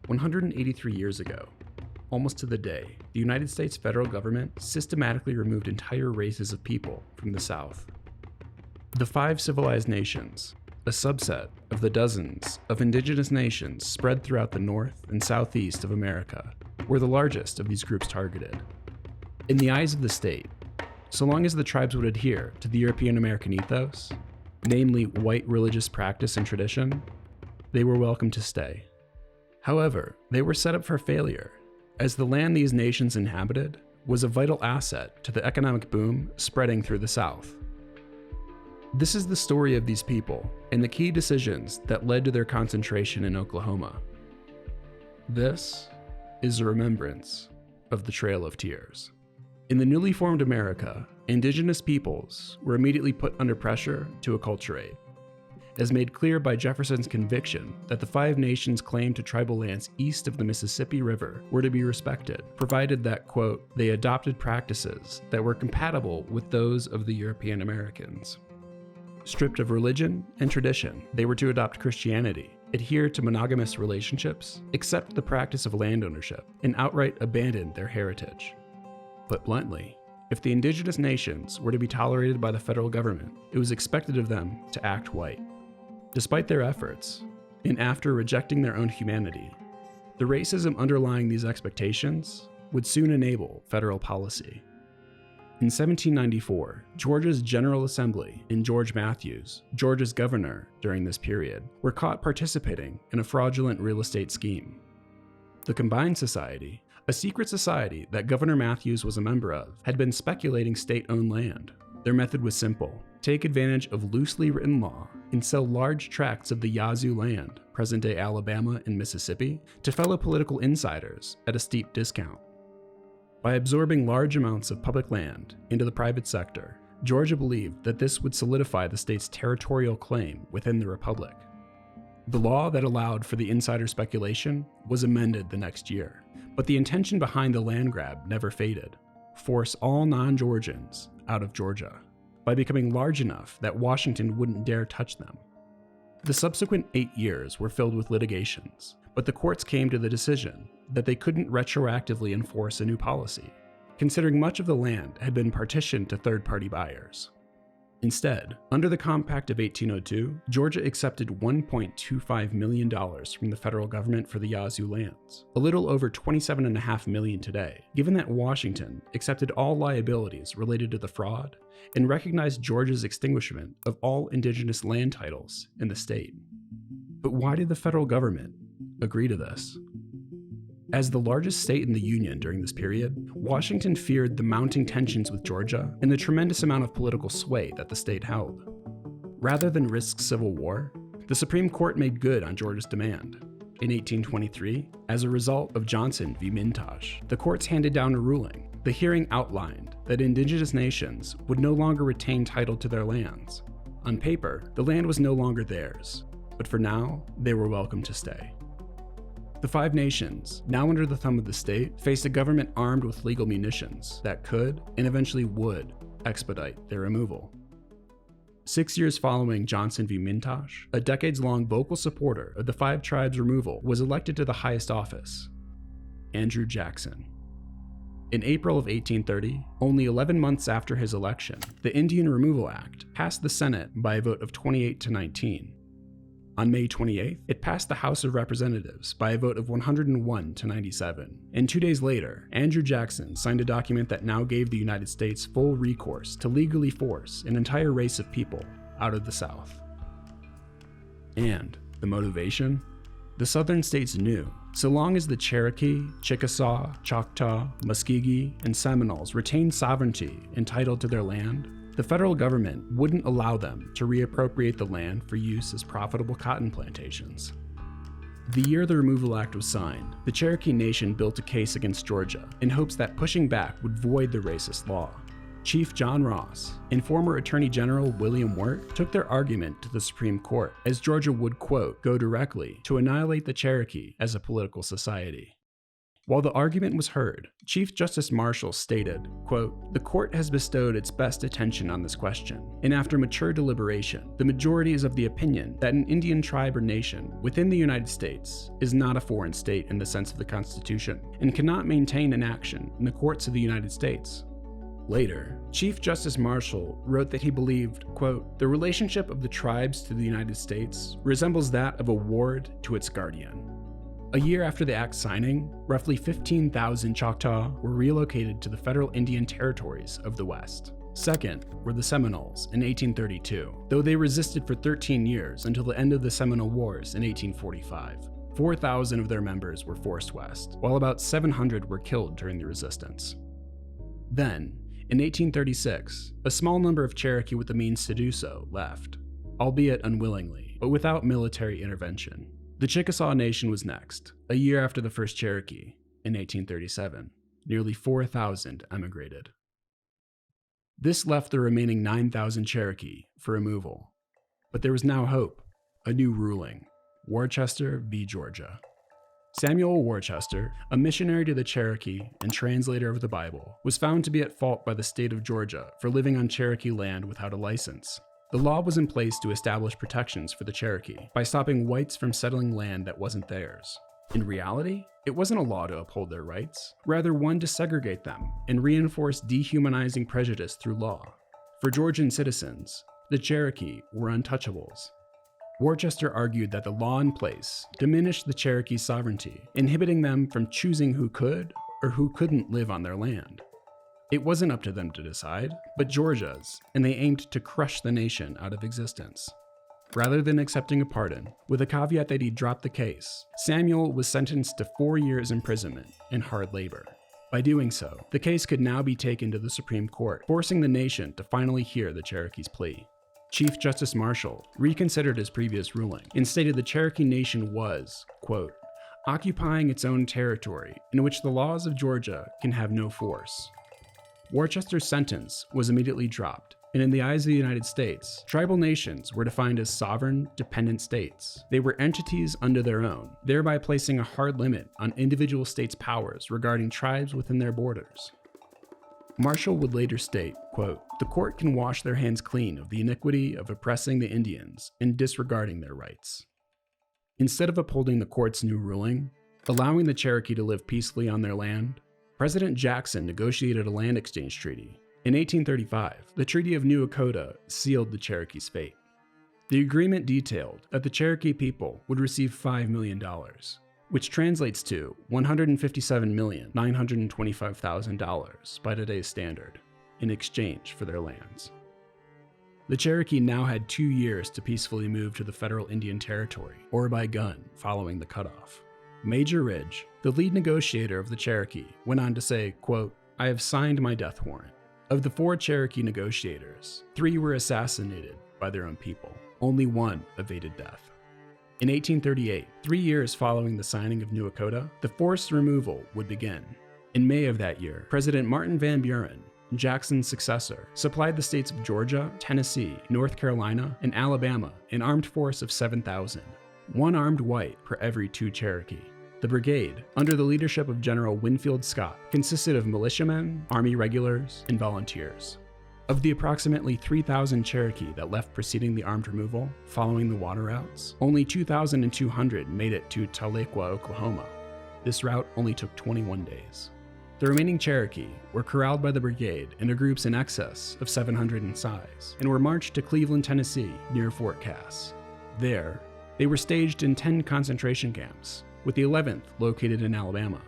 183 years ago, almost to the day, the United States federal government systematically removed entire races of people from the South. The five civilized nations, a subset of the dozens of indigenous nations spread throughout the north and southeast of America, were the largest of these groups targeted. In the eyes of the state, so long as the tribes would adhere to the European American ethos, namely white religious practice and tradition, they were welcome to stay. However, they were set up for failure, as the land these nations inhabited was a vital asset to the economic boom spreading through the South. This is the story of these people and the key decisions that led to their concentration in Oklahoma. This is a remembrance of the Trail of Tears. In the newly formed America, indigenous peoples were immediately put under pressure to acculturate, as made clear by Jefferson's conviction that the five nations' claim to tribal lands east of the Mississippi River were to be respected, provided that, quote, they adopted practices that were compatible with those of the European Americans. Stripped of religion and tradition, they were to adopt Christianity, adhere to monogamous relationships, accept the practice of land ownership, and outright abandon their heritage. Put bluntly, if the indigenous nations were to be tolerated by the federal government, it was expected of them to act white. Despite their efforts, and after rejecting their own humanity, the racism underlying these expectations would soon enable federal policy. In 1794, Georgia's General Assembly and George Matthews, Georgia's governor during this period, were caught participating in a fraudulent real estate scheme. The Combined Society, a secret society that Governor Matthews was a member of, had been speculating state-owned land. Their method was simple: take advantage of loosely written law and sell large tracts of the Yazoo land, present-day Alabama and Mississippi, to fellow political insiders at a steep discount. By absorbing large amounts of public land into the private sector, Georgia believed that this would solidify the state's territorial claim within the republic. The law that allowed for the insider speculation was amended the next year, but the intention behind the land grab never faded: force all non-Georgians out of Georgia by becoming large enough that Washington wouldn't dare touch them. The subsequent 8 years were filled with litigations, but the courts came to the decision that they couldn't retroactively enforce a new policy, considering much of the land had been partitioned to third-party buyers. Instead, under the Compact of 1802, Georgia accepted $1.25 million from the federal government for the Yazoo lands, a little over $27.5 million today, given that Washington accepted all liabilities related to the fraud and recognized Georgia's extinguishment of all indigenous land titles in the state. But why did the federal government agree to this? As the largest state in the Union during this period, Washington feared the mounting tensions with Georgia and the tremendous amount of political sway that the state held. Rather than risk civil war, the Supreme Court made good on Georgia's demand. In 1823, as a result of Johnson v. Mintosh, the courts handed down a ruling. The hearing outlined that indigenous nations would no longer retain title to their lands. On paper, the land was no longer theirs, but for now, they were welcome to stay. The five nations, now under the thumb of the state, faced a government armed with legal munitions that could, and eventually would, expedite their removal. 6 years following Johnson v. Mintosh, a decades-long vocal supporter of the five tribes' removal was elected to the highest office: Andrew Jackson. In April of 1830, only 11 months after his election, the Indian Removal Act passed the Senate by a vote of 28 to 19. On May 28th, it passed the House of Representatives by a vote of 101 to 97. And 2 days later, Andrew Jackson signed a document that now gave the United States full recourse to legally force an entire race of people out of the South. And the motivation? The Southern states knew, so long as the Cherokee, Chickasaw, Choctaw, Muskogee, and Seminoles retained sovereignty and title to their land, the federal government wouldn't allow them to reappropriate the land for use as profitable cotton plantations. The year the Removal Act was signed, the Cherokee Nation built a case against Georgia in hopes that pushing back would void the racist law. Chief John Ross and former Attorney General William Wirt took their argument to the Supreme Court, as Georgia would, quote, go directly to annihilate the Cherokee as a political society. While the argument was heard, Chief Justice Marshall stated, quote, "The court has bestowed its best attention on this question, and after mature deliberation, the majority is of the opinion that an Indian tribe or nation within the United States is not a foreign state in the sense of the Constitution, and cannot maintain an action in the courts of the United States." Later, Chief Justice Marshall wrote that he believed, quote, "The relationship of the tribes to the United States resembles that of a ward to its guardian." A year after the act's signing, roughly 15,000 Choctaw were relocated to the federal Indian territories of the West. Second were the Seminoles in 1832, though they resisted for 13 years until the end of the Seminole Wars in 1845. 4,000 of their members were forced west, while about 700 were killed during the resistance. Then, in 1836, a small number of Cherokee with the means to do so left, albeit unwillingly, but without military intervention. The Chickasaw Nation was next, a year after the first Cherokee, in 1837. Nearly 4,000 emigrated. This left the remaining 9,000 Cherokee for removal. But there was now hope, a new ruling, Worchester v. Georgia. Samuel Worchester, a missionary to the Cherokee and translator of the Bible, was found to be at fault by the state of Georgia for living on Cherokee land without a license. The law was in place to establish protections for the Cherokee by stopping whites from settling land that wasn't theirs. In reality, it wasn't a law to uphold their rights, rather one to segregate them and reinforce dehumanizing prejudice through law. For Georgian citizens, the Cherokee were untouchables. Worcester argued that the law in place diminished the Cherokee's sovereignty, inhibiting them from choosing who could or who couldn't live on their land. It wasn't up to them to decide, but Georgia's, and they aimed to crush the nation out of existence. Rather than accepting a pardon, with a caveat that he dropped the case, Samuel was sentenced to 4 years imprisonment and hard labor. By doing so, the case could now be taken to the Supreme Court, forcing the nation to finally hear the Cherokee's plea. Chief Justice Marshall reconsidered his previous ruling and stated the Cherokee Nation was, quote, "occupying its own territory in which the laws of Georgia can have no force." Worcester's sentence was immediately dropped, and in the eyes of the United States, tribal nations were defined as sovereign, dependent states. They were entities unto their own, thereby placing a hard limit on individual states' powers regarding tribes within their borders. Marshall would later state, quote, "The court can wash their hands clean of the iniquity of oppressing the Indians and disregarding their rights." Instead of upholding the court's new ruling, allowing the Cherokee to live peacefully on their land, President Jackson negotiated a land exchange treaty. In 1835, the Treaty of New Dakota sealed the Cherokee's fate. The agreement detailed that the Cherokee people would receive $5 million, which translates to $157,925,000 by today's standard, in exchange for their lands. The Cherokee now had 2 years to peacefully move to the federal Indian Territory, or by gun, following the cutoff. Major Ridge, the lead negotiator of the Cherokee, went on to say, quote, "I have signed my death warrant." Of the 4 Cherokee negotiators, 3 were assassinated by their own people. Only 1 evaded death. In 1838, 3 years following the signing of New Dakota, the forced removal would begin. In May of that year, President Martin Van Buren, Jackson's successor, supplied the states of Georgia, Tennessee, North Carolina, and Alabama an armed force of 7,000, 1 armed white per every 2 Cherokee. The brigade, under the leadership of General Winfield Scott, consisted of militiamen, Army regulars, and volunteers. Of the approximately 3,000 Cherokee that left preceding the armed removal, following the water routes, only 2,200 made it to Tahlequah, Oklahoma. This route only took 21 days. The remaining Cherokee were corralled by the brigade into groups in excess of 700 in size, and were marched to Cleveland, Tennessee, near Fort Cass. There, they were staged in 10 concentration camps, with the 11th located in Alabama.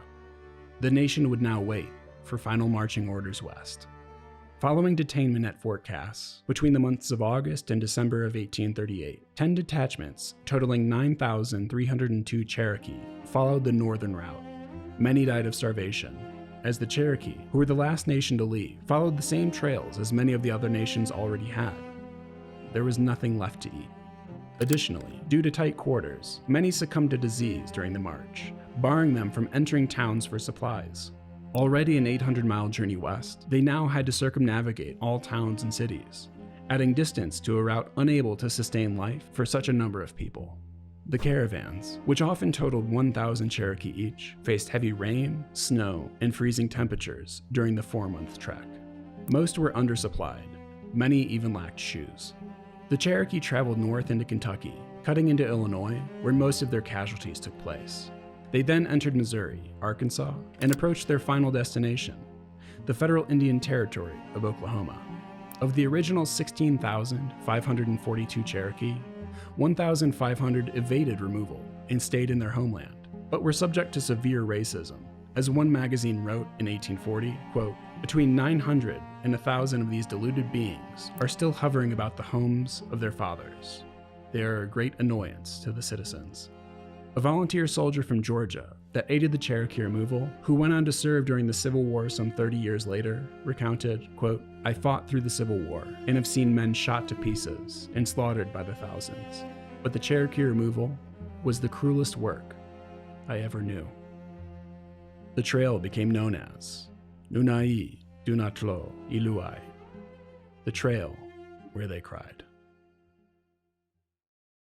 The nation would now wait for final marching orders west. Following detainment at Fort Cass, between the months of August and December of 1838, 10 detachments totaling 9,302 Cherokee followed the northern route. Many died of starvation, as the Cherokee, who were the last nation to leave, followed the same trails as many of the other nations already had. There was nothing left to eat. Additionally, due to tight quarters, many succumbed to disease during the march, barring them from entering towns for supplies. Already an 800-mile journey west, they now had to circumnavigate all towns and cities, adding distance to a route unable to sustain life for such a number of people. The caravans, which often totaled 1,000 Cherokee each, faced heavy rain, snow, and freezing temperatures during the 4-month trek. Most were undersupplied. Many even lacked shoes. The Cherokee traveled north into Kentucky, cutting into Illinois, where most of their casualties took place. They then entered Missouri, Arkansas, and approached their final destination, the Federal Indian Territory of Oklahoma. Of the original 16,542 Cherokee, 1,500 evaded removal and stayed in their homeland, but were subject to severe racism. As one magazine wrote in 1840, quote, "Between 900 and 1,000 of these deluded beings are still hovering about the homes of their fathers. They are a great annoyance to the citizens." A volunteer soldier from Georgia that aided the Cherokee removal, who went on to serve during the Civil War some 30 years later, recounted, quote, "I fought through the Civil War and have seen men shot to pieces and slaughtered by the thousands. But the Cherokee removal was the cruelest work I ever knew." The trail became known as Nunai Dunatlo Iluai, the trail where they cried.